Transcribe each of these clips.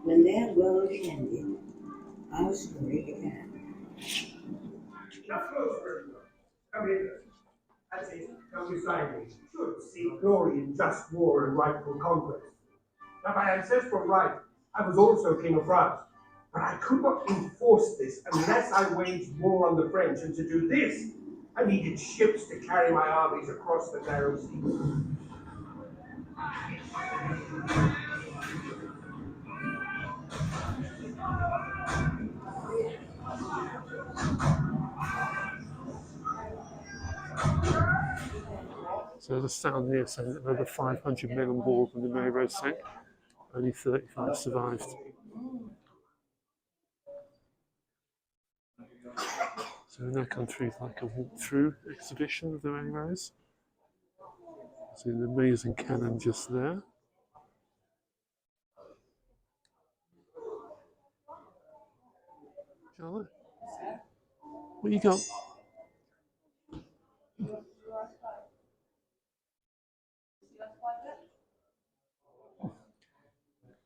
When that world ended, our story began. That's it. Come beside me. Should seek glory in just war and rightful conquest. Now, by ancestral right, I was also king of France. But I could not enforce this unless I waged war on the French, and to do this, I needed ships to carry my armies across the narrow seas. So there's a sound here saying that over 500 men on board when the Mary Rose sank. Only 35 survived. So we've now come through like a walk-through exhibition of the Mary Rose. See an amazing cannon just there. Charlotte, what you got?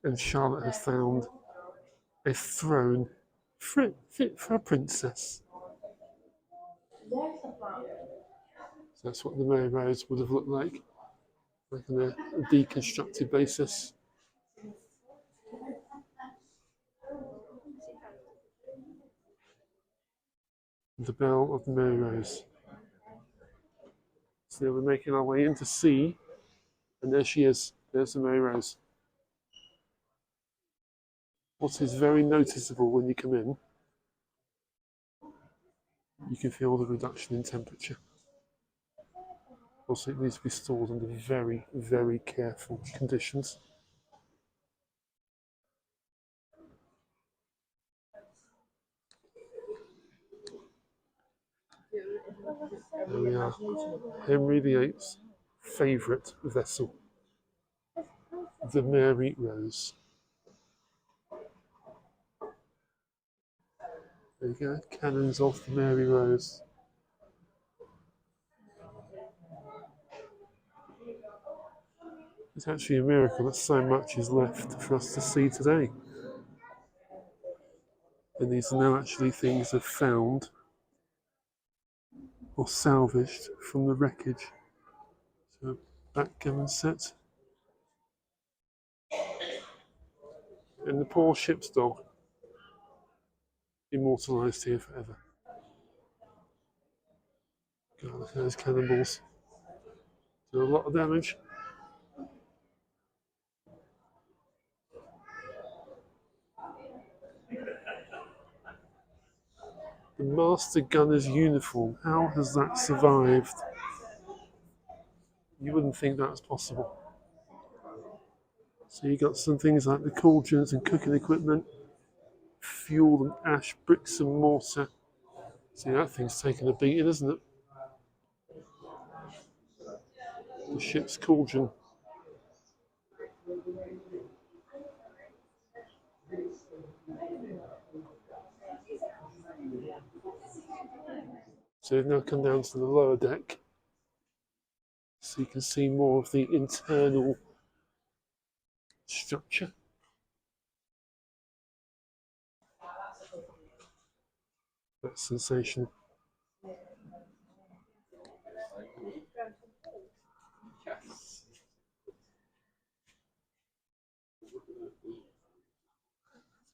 And Charlotte has found a throne fit for a princess. So that's what the Mary Rose would have looked like on a deconstructed basis. The bell of the Mary Rose. So we're making our way in to see, and there she is. There's the Mary Rose. What is very noticeable when you come in, you can feel the reduction in temperature. Also, it needs to be stored under very, very careful conditions. There we are. Henry VIII's favourite vessel, the Mary Rose. There you go, cannons off the Mary Rose. It's actually a miracle that so much is left for us to see today. And these are now actually things that are found or salvaged from the wreckage. So backgammon set. And the poor ship's dog, immortalised here forever. God, look at those cannonballs. Do a lot of damage. The Master Gunner's uniform, how has that survived? You wouldn't think that was possible. So you got some things like the cauldrons and cooking equipment, fuel and ash, bricks and mortar. See, that thing's taken a beating, isn't it? The ship's cauldron. So we've now come down to the lower deck, so you can see more of the internal structure. That's sensational.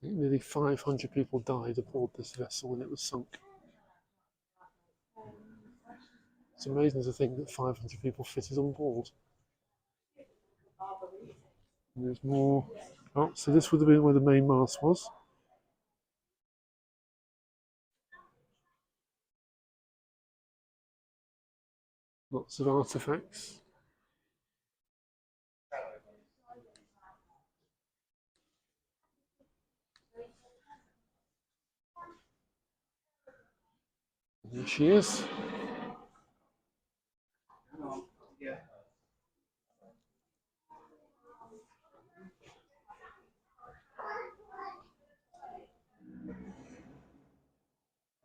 Nearly 500 people died aboard this vessel when it was sunk. It's amazing to think that 500 people fitted on board. And there's more. Oh, so this would have been where the main mast was. Lots of artifacts. And there she is.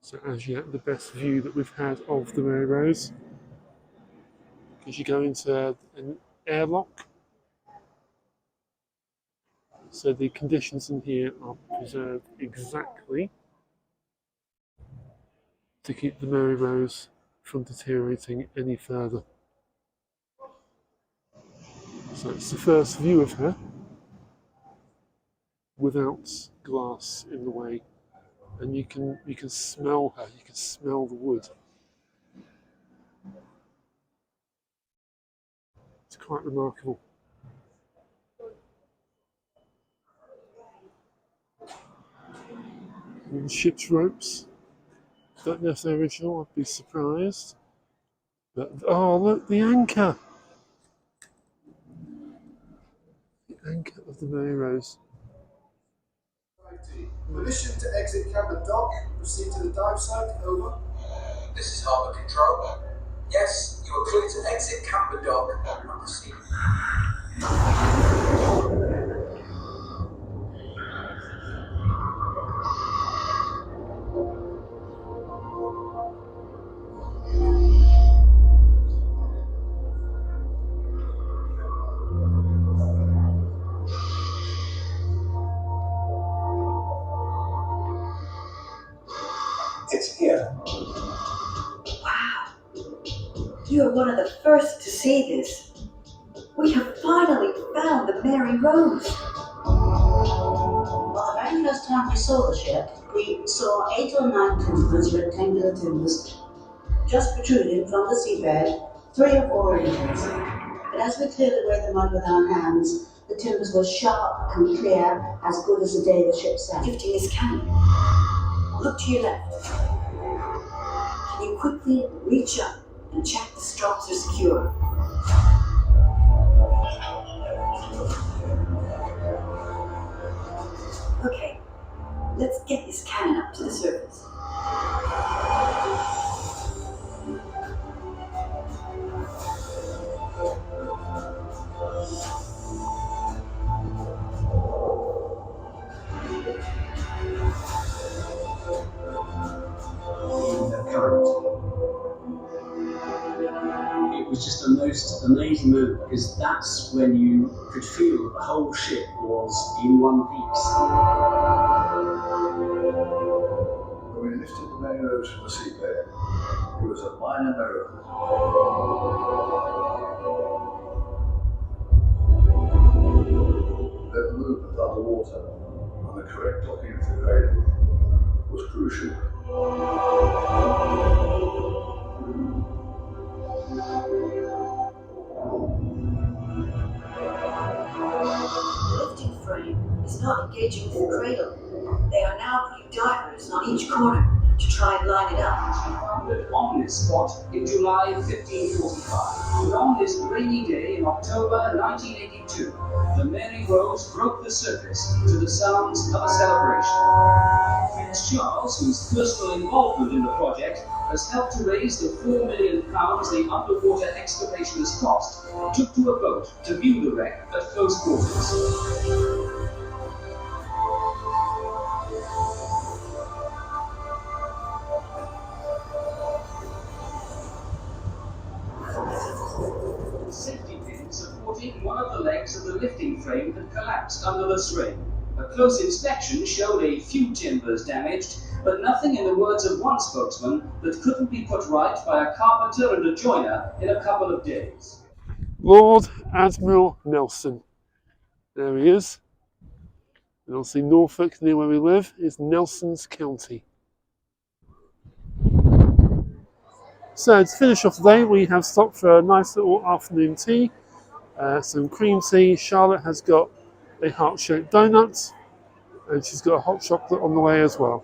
So as yet, the best view that we've had of the Mary Rose. Because you go into an airlock. So the conditions in here are preserved exactly to keep the Mary Rose from deteriorating any further. So it's the first view of her without glass in the way, and you can smell her. You can smell the wood. It's quite remarkable. And ship's ropes. Don't know if they're original. I'd be surprised. But oh, look, the anchor. The anchor of the Mary Rose. Permission to exit Camden Dock. Proceed to the dive site. Over. This is Harbour Control. Yes, you are clear to exit Camden Dock and proceed. It's here. Wow. You are one of the first to see this. We have finally found the Mary Rose. Well, the very first time we saw the ship, we saw 8 or 9 timbers, rectangular timbers, just protruding from the seabed, 3 or 4 inches. But as we cleared away the mud with our hands, the timbers were sharp and clear, as good as the day the ship sank. Lifting his cannon. Look to your left. Can you quickly reach up and check the straps are secure? Okay, let's get this cannon up to the surface. It was just the most amazing moment because that's when you could feel that the whole ship was in one piece. When we lifted the Mary Rose from the seabed, it was a minor miracle. That movement underwater and the correct docking of the cradle was crucial. The lifting frame is not engaging with the cradle. They are now putting divers on each corner to try and line it up. On this spot in July 1545, but on this rainy day in October 1982, the Mary Rose broke the surface to the sounds of a celebration. Prince Charles, whose personal involvement in the project has helped to raise the £4 million the underwater excavation has cost, took to a boat to view the wreck at close quarters. Safety pin supporting one of the legs of the lifting frame had collapsed under the strain. A close inspection showed a few timbers damaged, but nothing, in the words of one spokesman, that couldn't be put right by a carpenter and a joiner in a couple of days. Lord Admiral Nelson. There he is. And obviously Norfolk, near where we live, is Nelson's County. So to finish off the day, we have stopped for a nice little afternoon tea. Some cream tea. Charlotte has got a heart-shaped donut, and she's got a hot chocolate on the way as well.